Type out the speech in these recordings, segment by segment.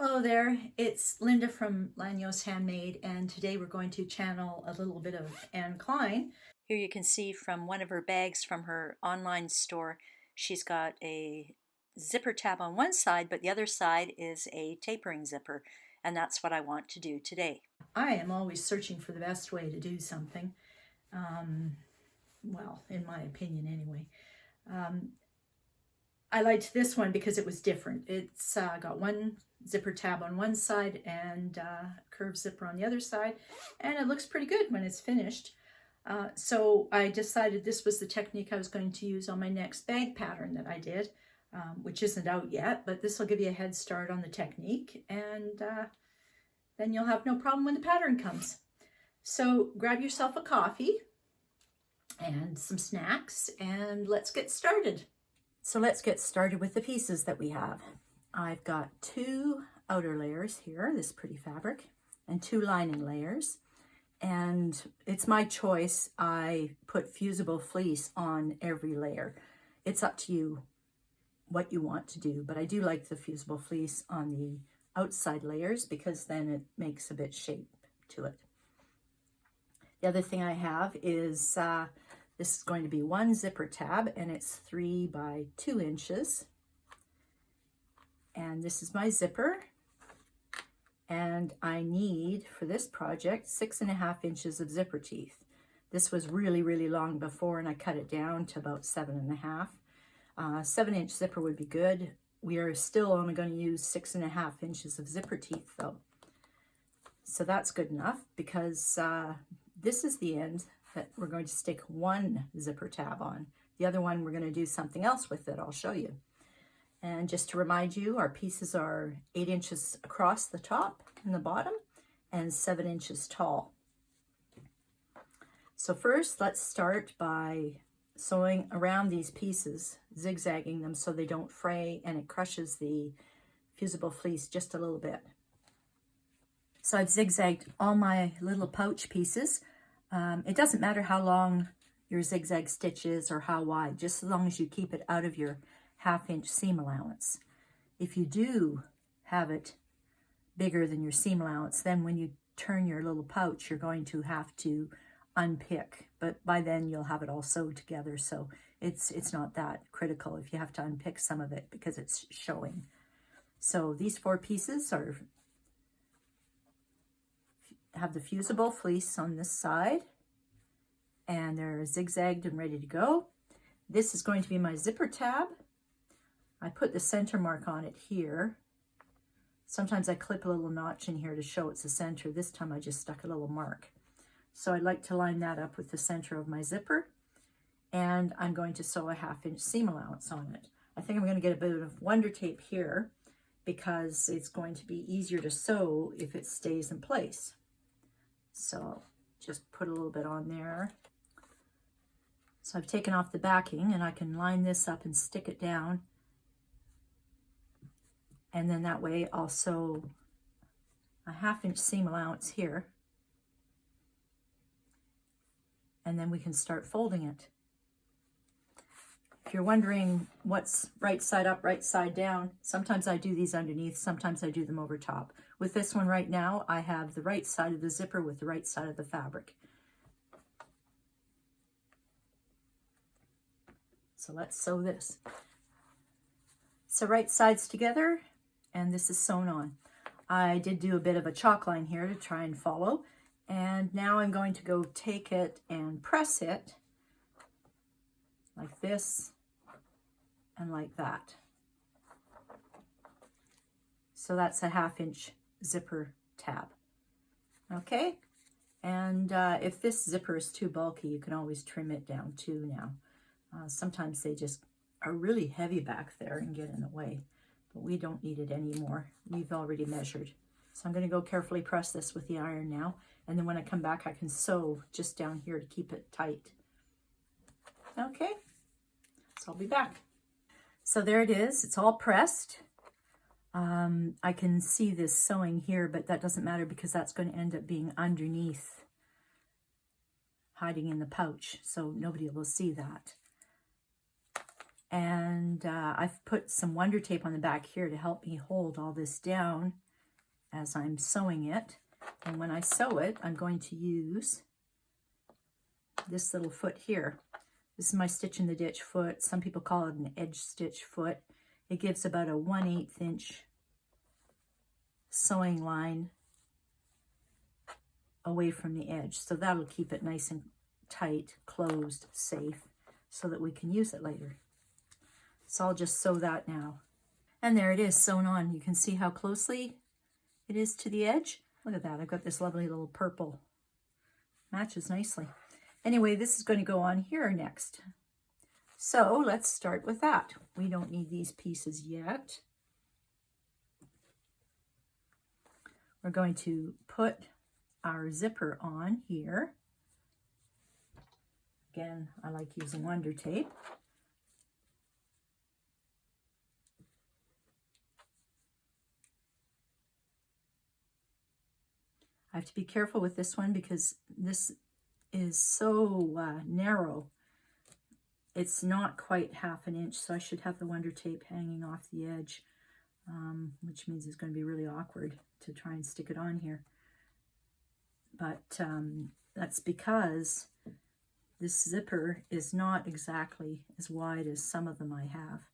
Hello there, it's Linda from Lányos Handmade, and today we're going to channel a little bit of Anne Klein. Here you can see from one of her bags from her online store, she's got a zipper tab on one side, but the other side is a tapering zipper, and that's what I want to do today. I am always searching for the best way to do something, well, in my opinion anyway. I liked this one because it was different. It's got one zipper tab on one side and curved zipper on the other side, and it looks pretty good when it's finished. So I decided this was the technique I was going to use on my next bag pattern that I did, which isn't out yet, but this will give you a head start on the technique, and then you'll have no problem when the pattern comes. So grab yourself a coffee and some snacks, and let's get started. So let's get started with the pieces that we have. I've got 2 outer layers here, this pretty fabric, and 2 lining layers. And it's my choice. I put fusible fleece on every layer. It's up to you what you want to do, but I do like the fusible fleece on the outside layers because then it makes a bit shape to it. The other thing I have is this is going to be 1 zipper tab, and it's 3 by 2 inches. And this is my zipper. And I need, for this project, 6.5 inches of zipper teeth. This was really, really long before, and I cut it down to about 7.5. 7-inch zipper would be good. We are still only going to use 6.5 inches of zipper teeth, though. So that's good enough, because this is the end that we're going to stick 1 zipper tab on. The other one, we're going to do something else with it. I'll show you. And just to remind you, our pieces are 8 inches across the top and the bottom and 7 inches tall. So first, let's start by sewing around these pieces, zigzagging them so they don't fray and it crushes the fusible fleece just a little bit. So I've zigzagged all my little pouch pieces. It doesn't matter how long your zigzag stitch is or how wide, just as long as you keep it out of your 1/2 inch seam allowance. If you do have it bigger than your seam allowance, then when you turn your little pouch, you're going to have to unpick, but by then you'll have it all sewed together, so it's not that critical if you have to unpick some of it because it's showing. So these 4 pieces have the fusible fleece on this side, and they're zigzagged and ready to go. This is going to be my zipper tab. I put the center mark on it here. Sometimes I clip a little notch in here to show it's the center. This time I just stuck a little mark. So I'd like to line that up with the center of my zipper, and I'm going to sew a 1/2 inch seam allowance on it. I think I'm going to get a bit of Wonder Tape here because it's going to be easier to sew if it stays in place. So just put a little bit on there. So I've taken off the backing, and I can line this up and stick it down. And then that way I'll sew a 1/2 inch seam allowance here. And then we can start folding it. If you're wondering what's right side up, right side down, sometimes I do these underneath, sometimes I do them over top. With this one right now, I have the right side of the zipper with the right side of the fabric. So let's sew this. So right sides together, and this is sewn on. I did do a bit of a chalk line here to try and follow, and now I'm going to go take it and press it like this and like that. So that's a 1/2 inch zipper tab. Okay, and if this zipper is too bulky, you can always trim it down too now. Sometimes they just are really heavy back there and get in the way, but we don't need it anymore. We've already measured. So I'm going to go carefully press this with the iron now, and then when I come back I can sew just down here to keep it tight. Okay, so I'll be back. So there it is, it's all pressed. I can see this sewing here, but that doesn't matter because that's going to end up being underneath, hiding in the pouch, so nobody will see that. And I've put some Wonder Tape on the back here to help me hold all this down as I'm sewing it. And when I sew it, I'm going to use this little foot here. This is my stitch in the ditch foot. Some people call it an edge stitch foot. It gives about a 1/8 inch sewing line away from the edge. So that'll keep it nice and tight, closed, safe, so that we can use it later. So I'll just sew that now. And there it is, sewn on. You can see how closely it is to the edge. Look at that, I've got this lovely little purple. Matches nicely. Anyway, this is going to go on here next. So let's start with that. We don't need these pieces yet. We're going to put our zipper on here. Again, I like using Wonder Tape. I have to be careful with this one because this is so narrow. It's not quite 1/2 inch, so I should have the Wonder Tape hanging off the edge, which means it's going to be really awkward to try and stick it on here. But that's because this zipper is not exactly as wide as some of them I have.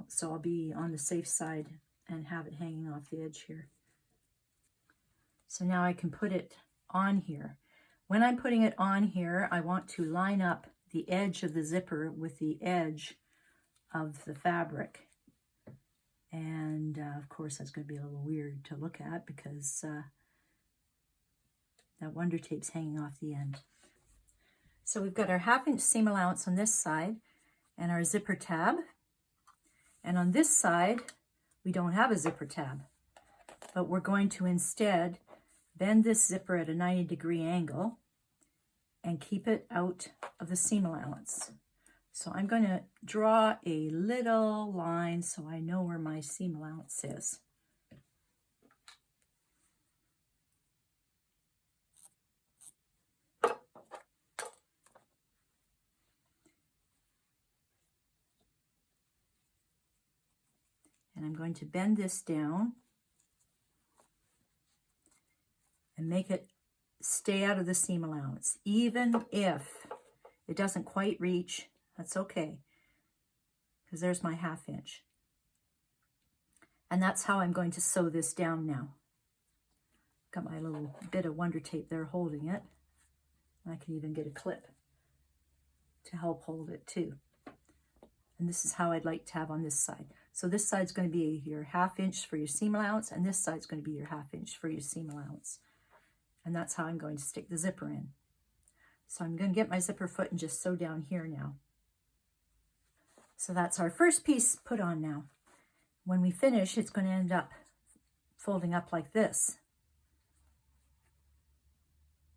So I'll be on the safe side and have it hanging off the edge here. So now I can put it on here. When I'm putting it on here, I want to line up the edge of the zipper with the edge of the fabric. And of course, that's going to be a little weird to look at because that Wonder Tape's hanging off the end. So we've got our 1/2 inch seam allowance on this side and our zipper tab. And on this side, we don't have a zipper tab, but we're going to instead bend this zipper at a 90-degree angle and keep it out of the seam allowance. So I'm going to draw a little line so I know where my seam allowance is. And I'm going to bend this down and make it stay out of the seam allowance. Even if it doesn't quite reach, that's okay, because there's my 1/2 inch. And that's how I'm going to sew this down now. Got my little bit of Wonder Tape there holding it. I can even get a clip to help hold it too. And this is how I'd like to have on this side. So this side's going to be your 1/2 inch for your seam allowance, and this side's going to be your 1/2 inch for your seam allowance. And that's how I'm going to stick the zipper in. So I'm going to get my zipper foot and just sew down here now. So that's our first piece put on now. When we finish, it's going to end up folding up like this.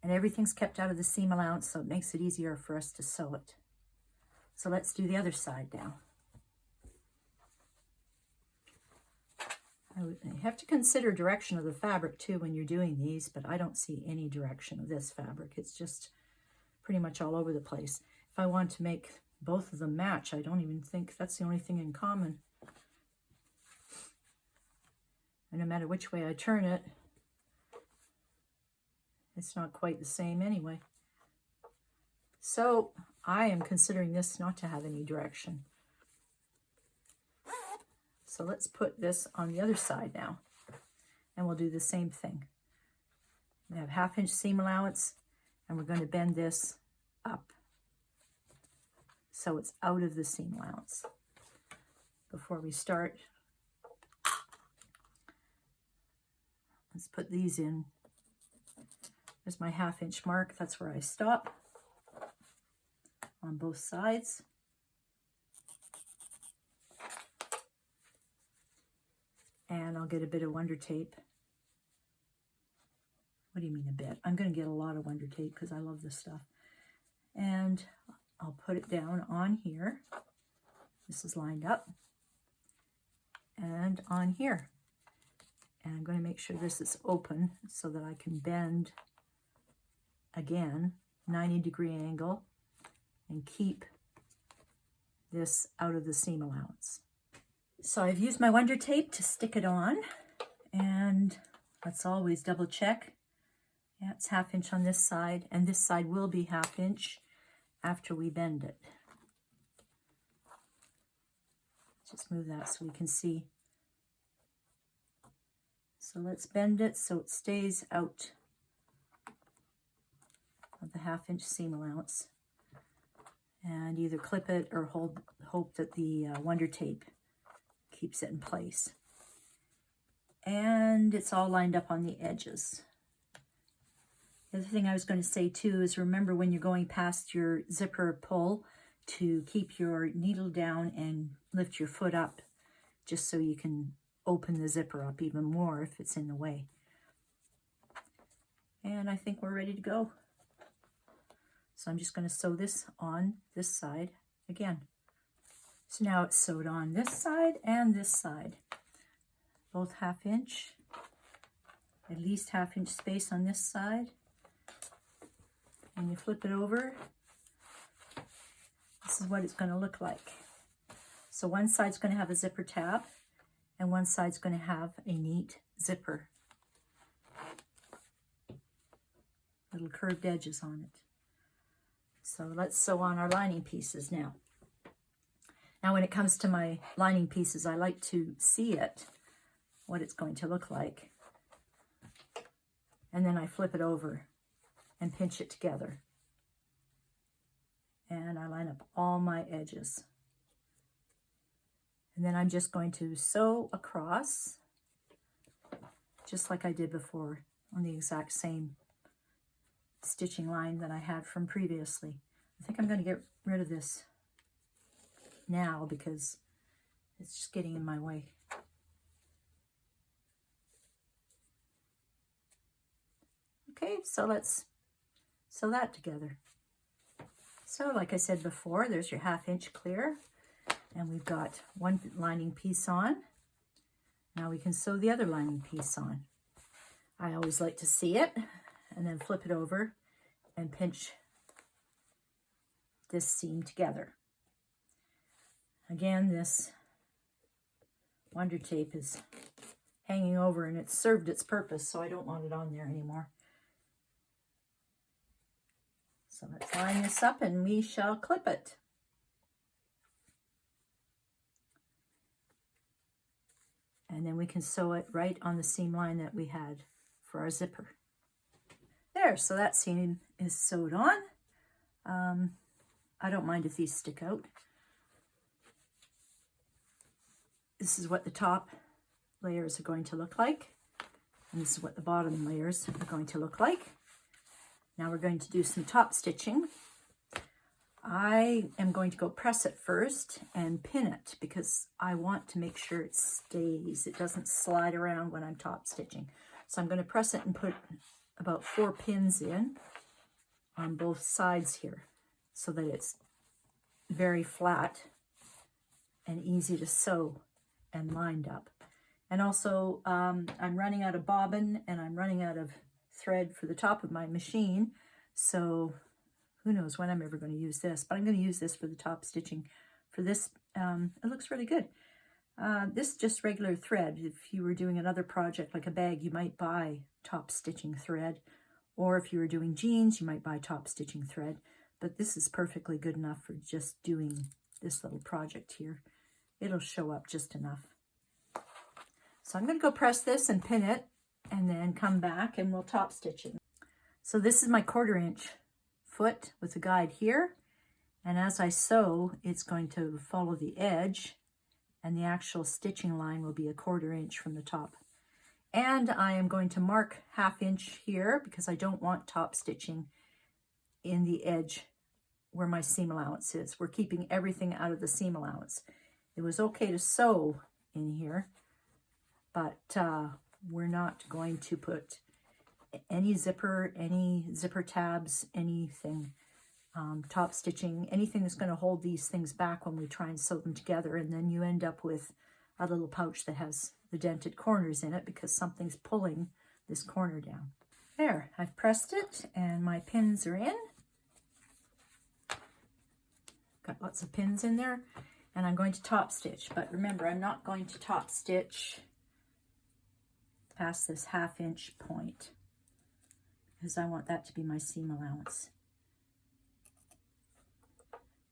And everything's kept out of the seam allowance, so it makes it easier for us to sew it. So let's do the other side now. You have to consider direction of the fabric too when you're doing these, but I don't see any direction of this fabric. It's just pretty much all over the place. If I want to make both of them match, I don't even think that's the only thing in common. And no matter which way I turn it, it's not quite the same anyway. So I am considering this not to have any direction. So let's put this on the other side now, and we'll do the same thing. We have 1/2 inch seam allowance, and we're going to bend this up so it's out of the seam allowance. Before we start, let's put these in. There's my 1/2 inch mark. That's where I stop on both sides. And I'll get a bit of Wonder Tape. What do you mean a bit? I'm going to get a lot of Wonder Tape because I love this stuff. And I'll put it down on here. This is lined up. And on here. And I'm going to make sure this is open so that I can bend again, 90-degree angle, and keep this out of the seam allowance. So I've used my Wonder Tape to stick it on, and let's always double check. Yeah, it's 1/2 inch on this side, and this side will be 1/2 inch after we bend it. Just move that so we can see. So let's bend it so it stays out of the 1/2 inch seam allowance, and either clip it or hope that the Wonder Tape keeps it in place. And it's all lined up on the edges. The other thing I was going to say too is remember when you're going past your zipper pull to keep your needle down and lift your foot up, just so you can open the zipper up even more if it's in the way. And I think we're ready to go. So I'm just going to sew this on this side again. So now it's sewed on this side and this side, both 1/2 inch, at least 1/2 inch space on this side. And you flip it over. This is what it's going to look like. So one side's going to have a zipper tab, and one side's going to have a neat zipper. Little curved edges on it. So let's sew on our lining pieces now. Now when it comes to my lining pieces, I like to see it, what it's going to look like. And then I flip it over and pinch it together. And I line up all my edges. And then I'm just going to sew across, just like I did before, on the exact same stitching line that I had from previously. I think I'm going to get rid of this now because it's just getting in my way. Okay, so let's sew that together. So like I said before, there's your 1/2 inch clear, and we've got one lining piece on. Now we can sew the other lining piece on. I always like to see it and then flip it over and pinch this seam together. Again, this Wonder Tape is hanging over and it's served its purpose, so I don't want it on there anymore. So let's line this up and we shall clip it. And then we can sew it right on the seam line that we had for our zipper. There, so that seam is sewed on. I don't mind if these stick out. This is what the top layers are going to look like. And this is what the bottom layers are going to look like. Now we're going to do some top stitching. I am going to go press it first and pin it because I want to make sure it stays. It doesn't slide around when I'm top stitching. So I'm going to press it and put about 4 pins in on both sides here so that it's very flat and easy to sew and lined up. And also I'm running out of bobbin and I'm running out of thread for the top of my machine, so who knows when I'm ever going to use this, but I'm going to use this for the top stitching. For this, it looks really good. This is just regular thread. If you were doing another project like a bag, you might buy top stitching thread, or if you were doing jeans, you might buy top stitching thread, but this is perfectly good enough for just doing this little project here. It'll show up just enough. So I'm going to go press this and pin it, and then come back and we'll top stitch it. So this is my 1/4 inch foot with a guide here, and as I sew it's going to follow the edge, and the actual stitching line will be a 1/4 inch from the top. And I am going to mark 1/2 inch here because I don't want top stitching in the edge where my seam allowance is. We're keeping everything out of the seam allowance. It was okay to sew in here, but we're not going to put any zipper tabs, anything, top stitching, anything that's going to hold these things back when we try and sew them together, and then you end up with a little pouch that has the dented corners in it because something's pulling this corner down. There, I've pressed it and my pins are in. Got lots of pins in there, and I'm going to top stitch. But remember, I'm not going to top stitch past this 1/2 inch point because I want that to be my seam allowance.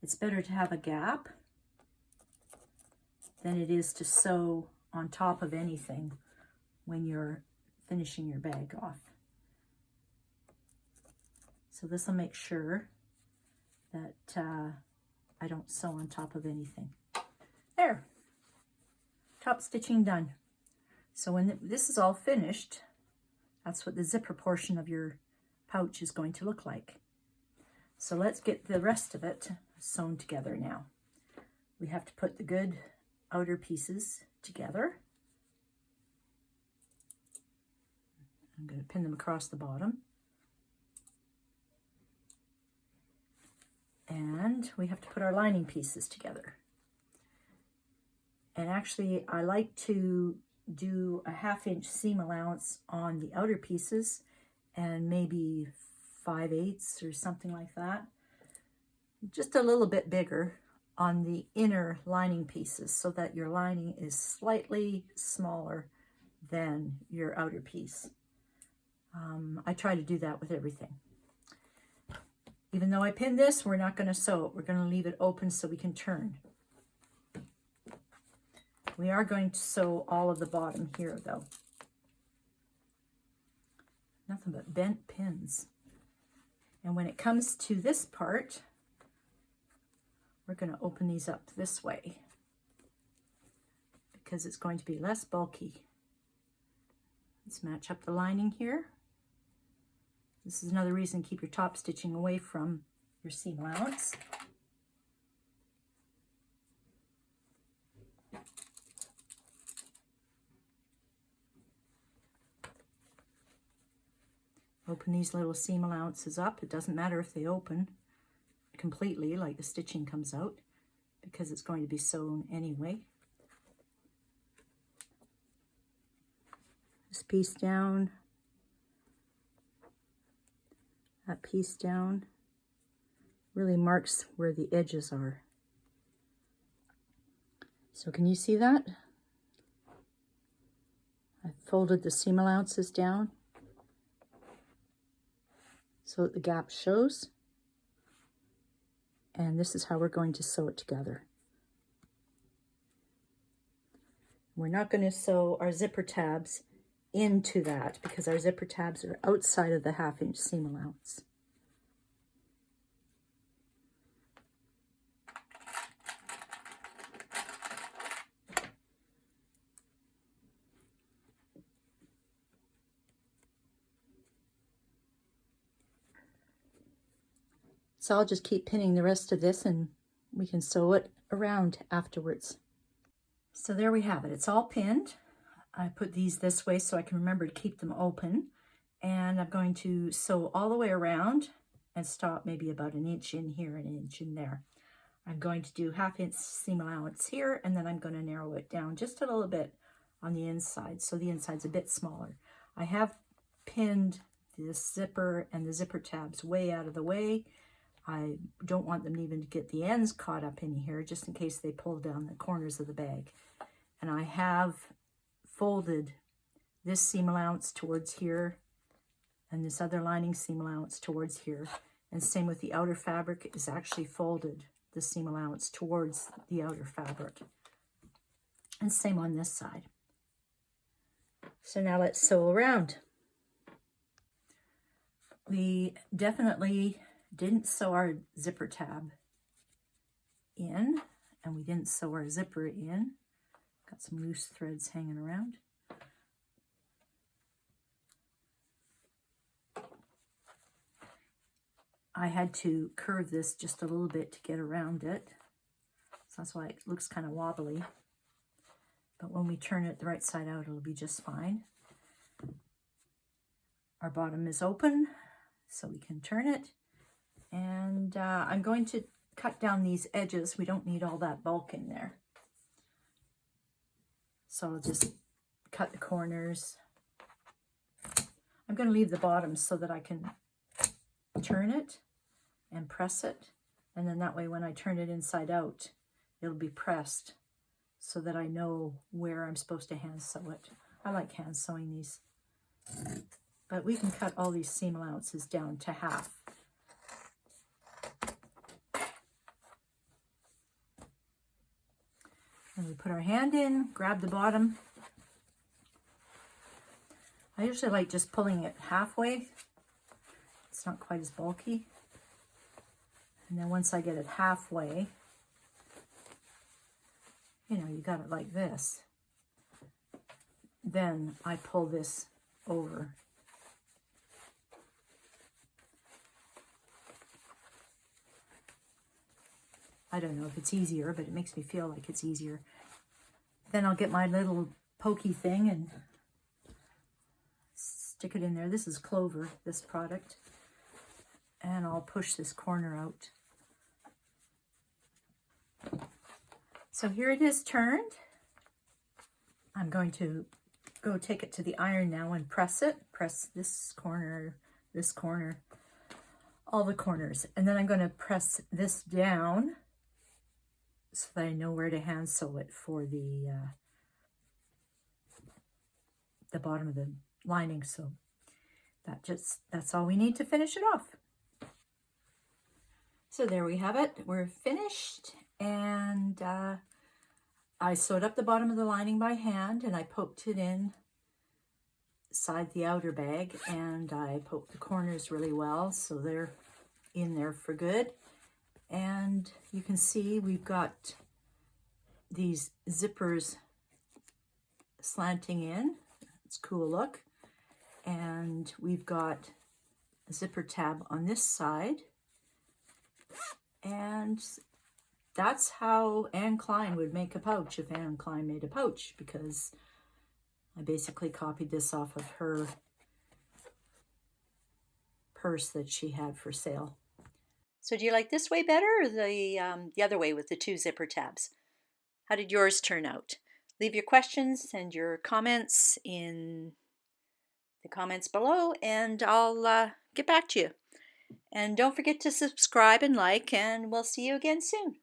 It's better to have a gap than it is to sew on top of anything when you're finishing your bag off. So this will make sure that I don't sew on top of anything. There, top stitching done. So when this is all finished, that's what the zipper portion of your pouch is going to look like. So let's get the rest of it sewn together now. We have to put the good outer pieces together. I'm going to pin them across the bottom. And we have to put our lining pieces together. And actually, I like to do a 1/2 inch seam allowance on the outer pieces and maybe 5/8 or something like that. Just a little bit bigger on the inner lining pieces so that your lining is slightly smaller than your outer piece. I try to do that with everything. Even though I pinned this, we're not going to sew it. We're going to leave it open so we can turn. We are going to sew all of the bottom here, though. Nothing but bent pins. And when it comes to this part, we're going to open these up this way because it's going to be less bulky. Let's match up the lining here. This is another reason to keep your top stitching away from your seam allowance. Open these little seam allowances up. It doesn't matter if they open completely, like the stitching comes out, because it's going to be sewn anyway. This piece down, that piece down, really marks where the edges are. So can you see that? I folded the seam allowances down so that the gap shows. And this is how we're going to sew it together. We're not going to sew our zipper tabs into that because our zipper tabs are outside of the 1/2 inch seam allowance. So I'll just keep pinning the rest of this and we can sew it around afterwards. So there we have it. It's all pinned. I put these this way so I can remember to keep them open. And I'm going to sew all the way around and stop maybe about 1 inch in here and 1 inch in there. I'm going to do 1/2 inch seam allowance here, and then I'm going to narrow it down just a little bit on the inside, so the inside's a bit smaller. I have pinned this zipper and the zipper tabs way out of the way. I don't want them even to get the ends caught up in here, just in case they pull down the corners of the bag. And I have folded this seam allowance towards here and this other lining seam allowance towards here. And same with the outer fabric is actually folded, the seam allowance towards the outer fabric. And same on this side. So now let's sew around. We definitely didn't sew our zipper tab in, and we didn't sew our zipper in. Got some loose threads hanging around. I had to curve this just a little bit to get around it, so that's why it looks kind of wobbly. But when we turn it the right side out, it'll be just fine. Our bottom is open, so we can turn it. And I'm going to cut down these edges. We don't need all that bulk in there. So I'll just cut the corners. I'm going to leave the bottom so that I can turn it and press it. And then that way when I turn it inside out it'll be pressed so that I know where I'm supposed to hand sew it. I like hand sewing these. But we can cut all these seam allowances down to half. And we put our hand in, grab the bottom. I usually like just pulling it halfway. It's not quite as bulky. And then once I get it halfway, you know, you got it like this. Then I pull this over. I don't know if it's easier, but it makes me feel like it's easier. Then I'll get my little pokey thing and stick it in there. This is clover, this product. And I'll push this corner out. So here it is turned. I'm going to go take it to the iron now and press it. Press this corner, all the corners. And then I'm going to press this down so that I know where to hand sew it for the bottom of the lining. So that's all we need to finish it off. So there we have it. We're finished, and I sewed up the bottom of the lining by hand, and I poked it in inside the outer bag, and I poked the corners really well so they're in there for good. And you can see we've got these zippers slanting in. It's a cool look. And we've got a zipper tab on this side. And that's how Anne Klein would make a pouch if Anne Klein made a pouch, because I basically copied this off of her purse that she had for sale. So do you like this way better, or the other way with the two zipper tabs? How did yours turn out? Leave your questions and your comments in the comments below, and I'll get back to you. And don't forget to subscribe and like, and we'll see you again soon.